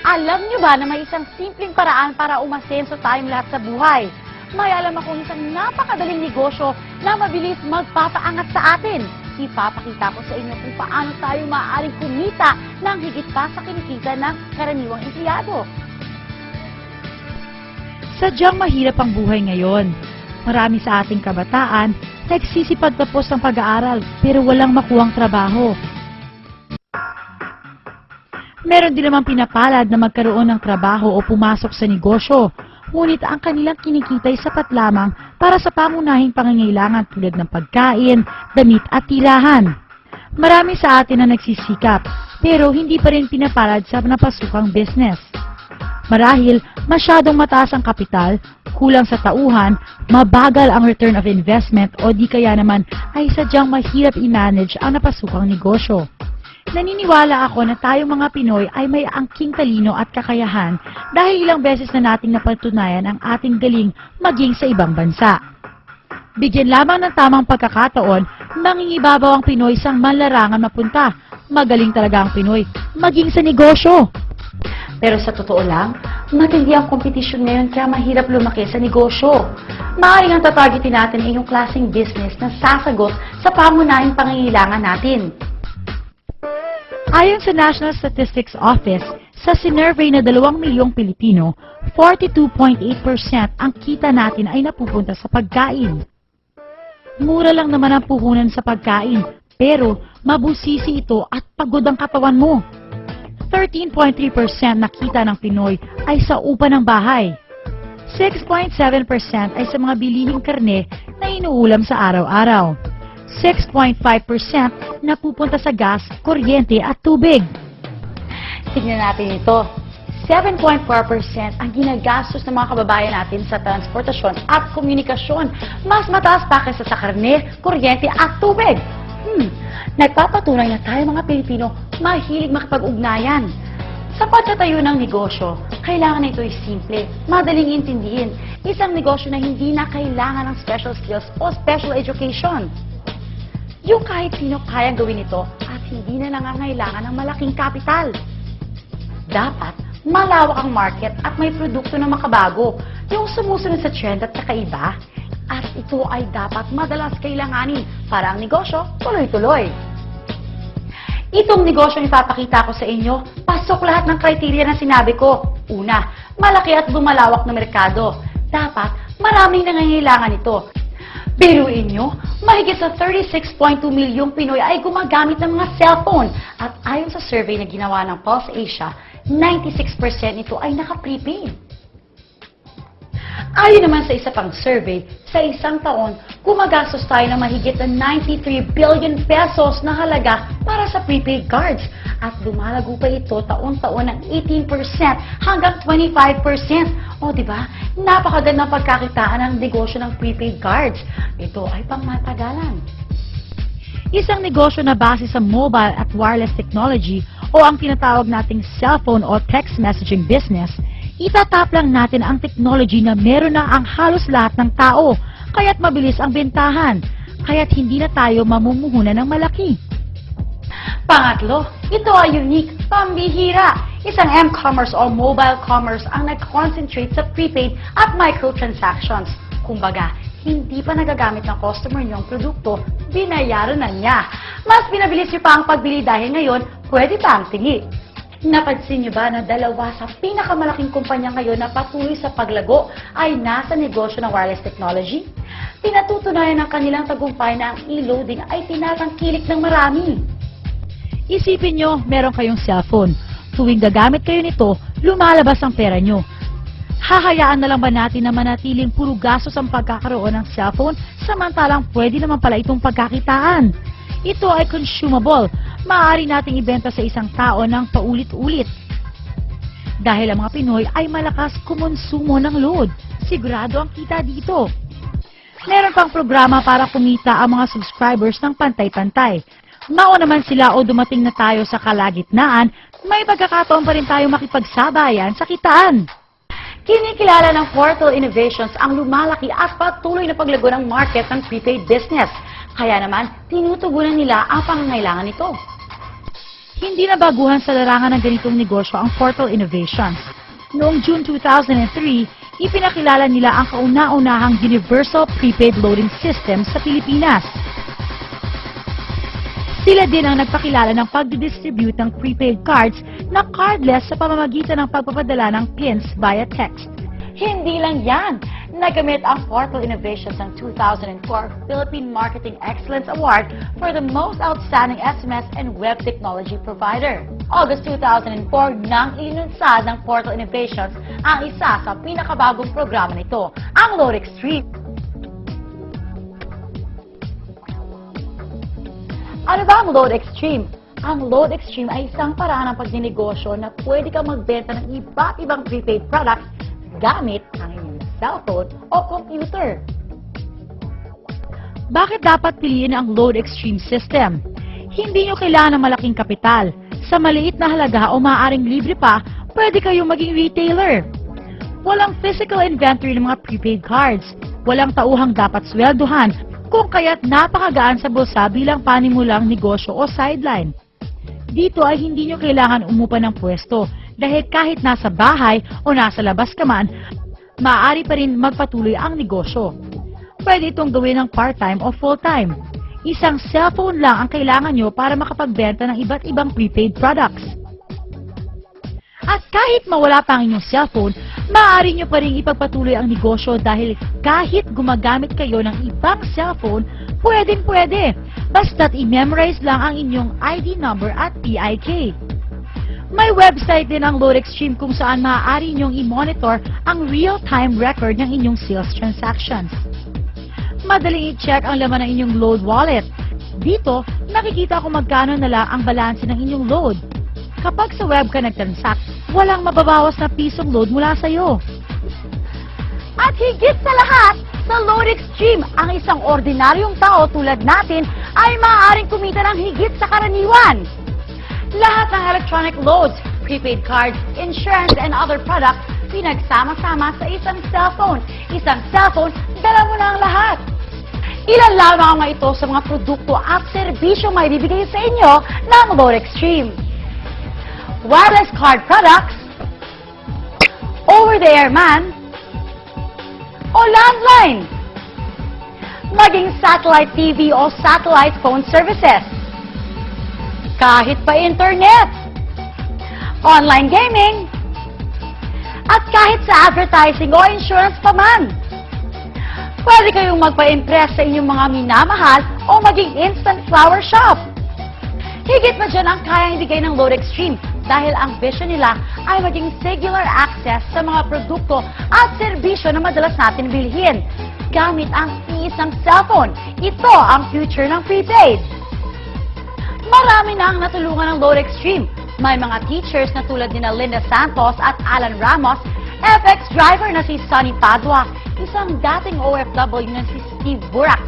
Alam niyo ba na may isang simpleng paraan para umasenso tayong lahat sa buhay? May alam akong isang napakadaling negosyo na mabilis magpapaangat sa atin. Ipapakita ko sa inyo kung paano tayo maaaring kumita ng higit pa sa kinikita ng karaniwang empleyado. Sadyang mahirap ang buhay ngayon. Marami sa ating kabataan nagsisipag tapos ng pag-aaral pero walang makuhang trabaho. Meron din namang pinapalad na magkaroon ng trabaho o pumasok sa negosyo, ngunit ang kanilang kinikita ay sapat lamang para sa pangunahing pangangailangan tulad ng pagkain, damit at tirahan. Marami sa atin na nagsisikap pero hindi pa rin pinapalad sa napasukang business. Marahil masyadong mataas ang kapital, kulang sa tauhan, mabagal ang return of investment o di kaya naman ay sadyang mahirap i-manage ang napasukang negosyo. Naniniwala ako na tayong mga Pinoy ay may angking talino at kakayahan dahil ilang beses na nating napatunayan ang ating galing maging sa ibang bansa. Bigyan lamang ng tamang pagkakataon, mangingibabaw ang Pinoy sa manlarangan mapunta. Magaling talaga ang Pinoy maging sa negosyo. Pero sa totoo lang, matindi ang kompetisyon ngayon kaya mahirap lumaki sa negosyo. Maaaring ang tatargetin natin ay yung klaseng business na sasagot sa pangunahing pangangailangan natin. Ayon sa National Statistics Office, sa sinurvey na 2 milyong Pilipino, 42.8% ang kita natin ay napupunta sa pagkain. Mura lang naman ang puhunan sa pagkain, pero mabusisi ito at pagod ang katawan mo. 13.3% na kita ng Pinoy ay sa upa ng bahay. 6.7% ay sa mga bilihing karne na inuulam sa araw-araw. 6.5% napupunta sa gas, kuryente at tubig. Tignan natin ito. 7.4% ang ginagastos ng mga kababayan natin sa transportasyon at komunikasyon. Mas mataas pa kaysa sa karne, kuryente at tubig. Nagpapatunay na tayo mga Pilipino mahilig makipag-ugnayan. Sa pagtatayo ng negosyo, kailangan na ito ay simple, madaling intindihin. Isang negosyo na hindi na kailangan ng special skills o special education. Yung kahit sino kayang gawin ito at hindi na nangangailangan ng malaking kapital. Dapat malawak ang market at may produkto na makabago, yung sumusunod sa trend at kakaiba. At ito ay dapat madalas kailanganin para ang negosyo tuloy-tuloy. Itong negosyo ipapakita ko sa inyo, pasok lahat ng kriteria na sinabi ko. Una, malaki at bumalawak na merkado. Dapat maraming nangangailangan ito. Biruin nyo, mahigit sa 36.2 milyong Pinoy ay gumagamit ng mga cellphone. At ayon sa survey na ginawa ng Pulse Asia, 96% nito ay naka-prepaid. Ayon naman sa isa pang survey, sa isang taon, gumagastos tayo ng mahigit na 93 billion pesos na halaga para sa prepaid cards. At lumalago pa ito taon-taon ng 18% hanggang 25%. O diba, napakagandang pagkakitaan ng negosyo ng prepaid cards. Ito ay pangmatagalan. Isang negosyo na base sa mobile at wireless technology o ang tinatawag nating cellphone o text messaging business, itatap lang natin ang technology na meron na ang halos lahat ng tao, kaya't mabilis ang bentahan, kaya't hindi na tayo mamumuhunan ng malaki. Pangatlo, ito ay unique, pambihira. Isang m-commerce o mobile commerce ang nag-concentrate sa prepaid at microtransactions. Kumbaga, hindi pa nagagamit ng customer niyo ang produkto, binayaran na niya. Mas binabilis niyo pa ang pagbili dahil ngayon, pwede pa ang tingi. Napansin niyo ba na dalawa sa pinakamalaking kumpanya ngayon na patuloy sa paglago ay nasa negosyo ng wireless technology? Pinatutunayan ng kanilang tagumpay na ang e-loading ay tinatangkilik ng marami. Isipin nyo, meron kayong cellphone. Tuwing gagamit kayo nito, lumalabas ang pera nyo. Hahayaan na lang ba natin na manatiling puro gastos ang pagkakaroon ng cellphone samantalang pwede naman pala itong pagkakitaan? Ito ay consumable. Maaari nating ibenta sa isang tao ng paulit-ulit. Dahil ang mga Pinoy ay malakas kumonsumo ng load. Sigurado ang kita dito. Meron pang programa para kumita ang mga subscribers ng pantay-pantay. Mauna naman sila o dumating na tayo sa kalagitnaan, may pagkakataon pa rin tayo makipagsabayan sa kitaan. Kinikilala ng Portal Innovations ang lumalaki at patuloy na paglago ng market ng prepaid business. Kaya naman, tinutugunan nila ang pangangailangan nito. Hindi na baguhan sa larangan ng ganitong negosyo ang Portal Innovations. Noong June 2003, ipinakilala nila ang kauna-unahang Universal Prepaid Loading System sa Pilipinas. Sila din ang nagpakilala ng pagdidistribute ng prepaid cards na cardless sa pamamagitan ng pagpapadala ng pins via text. Hindi lang yan. Nagamit ang Portal Innovations ng 2004 Philippine Marketing Excellence Award for the Most Outstanding SMS and Web Technology Provider. August 2004 nang ilunsad ng Portal Innovations ang isa sa pinakabagong programa nito, ang Load Extreme. Ano ba ang Load Extreme? Ang Load Extreme ay isang paraan ng pagninegosyo na pwede kang magbenta ng iba't ibang prepaid products gamit ang inyong cellphone o computer. Bakit dapat piliin ang Load Extreme system? Hindi nyo kailangan ng malaking kapital. Sa maliit na halaga o maaaring libre pa, pwede kayong maging retailer. Walang physical inventory ng mga prepaid cards. Walang tauhang dapat swelduhan, kung kaya't napakagaan sa bulsa bilang panimulang negosyo o sideline. Dito ay hindi nyo kailangan umupa ng pwesto dahil kahit nasa bahay o nasa labas ka man, maaari pa rin magpatuloy ang negosyo. Pwede itong gawin ng part-time o full-time. Isang cellphone lang ang kailangan nyo para makapagbenta ng iba't ibang prepaid products. At kahit mawala pa ang inyong cellphone, maaari nyo pa rin ipagpatuloy ang negosyo dahil kahit gumagamit kayo ng ibang cellphone, pwedeng-pwede. Basta't i-memorize lang ang inyong ID number at PIK. May website din ang Load Extreme kung saan maaari nyong i-monitor ang real-time record ng inyong sales transactions. Madaling i-check ang laman ng inyong load wallet. Dito, nakikita kung magkano na lang ang balanse ng inyong load. Kapag sa web ka nag-transact, walang mababawas na pisong load mula sa iyo. At higit sa lahat, sa Load Extreme, ang isang ordinaryong tao tulad natin ay maaaring kumita ng higit sa karaniwan. Lahat ng electronic loads, prepaid cards, insurance, and other products, pinagsama-sama sa isang cellphone. Isang cellphone, dala mo na ang lahat. Ilan lamang ang ito sa mga produkto at serbisyong may bibigay sa inyo ng Load Extreme. Wireless card products, over-the-air man, o landline. Maging satellite TV o satellite phone services. Kahit pa internet, online gaming, at kahit sa advertising o insurance pa man. Pwede kayong magpa-impress sa inyong mga minamahal o maging instant flower shop. Higit pa dyan ang kayang ibigay ng Load Extreme dahil ang vision nila ay maging singular access sa mga produkto at serbisyo na madalas natin bilhin gamit ang iisang cellphone. Ito ang future ng prepaid. Marami na ang natulungan ng Load Extreme. May mga teachers na tulad nina Linda Santos at Alan Ramos, FX driver na si Sonny Padua, isang dating OFW na si Steve Burak,